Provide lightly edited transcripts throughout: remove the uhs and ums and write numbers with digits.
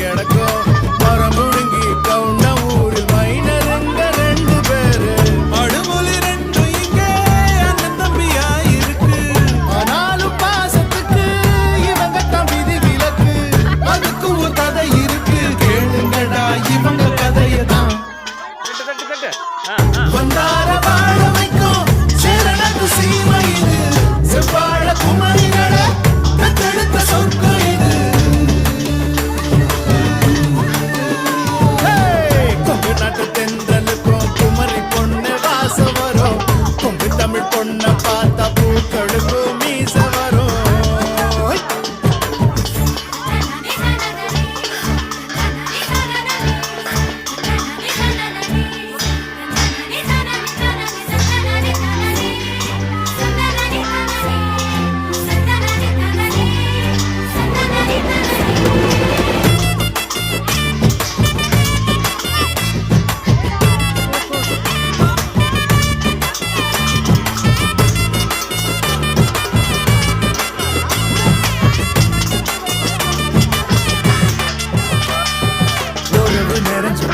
கிடக்கும் மரம் முழுங்கி கவுண்ட ஊரில் மைனருங்க 2 பேரு அடுமொழி 2 இங்கே அண்ணன் தம்பியா இருக்கு ஆனாலும் பாசத்துக்கு இவங்க தான் விதி விலக்கு அதுக்கு ஒரு கதை இருக்கு கேளுங்கடா இவங்க கதையதான் வந்தார வாழ வைக்கும் சேரணக்கு சீமை இது செவ்வாழ குமரிகள தத்தெடுத்த சொர்க்கம் இது கொங்கு நாட்டு தென்றலுக்கும் குமரி பொண்ணு வாசம் வரும் கொங்கு தமிழ் பொண்ண பார்த்தா பூக்களுக்கும் மீச வரும்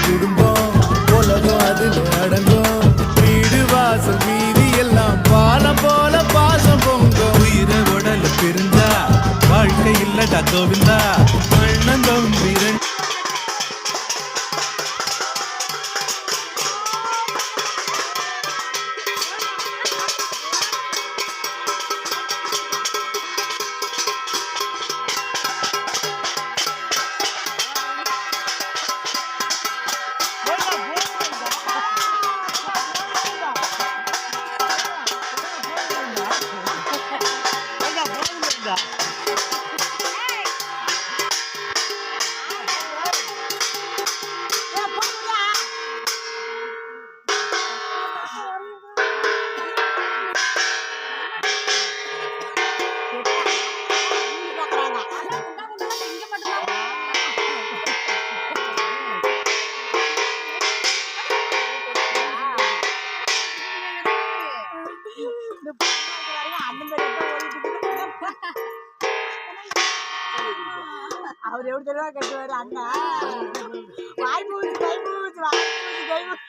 குடும்பம் உலகம் அதுல அடங்கும் வீடு வாசல் வீதி எல்லாம் பாலம் போல பாசம் பொங்கும் உயிர உடல பிரிந்தா வாழ்க்கை இல்லடா கோவிந்தா அண்ணந்தம் வீரன் அவர் எப்படி தெரியுமா கட்டுவாரு அண்ணா வாய் மூச்சு கை மூச்சு வாய் மூச்சு கை மூச்சு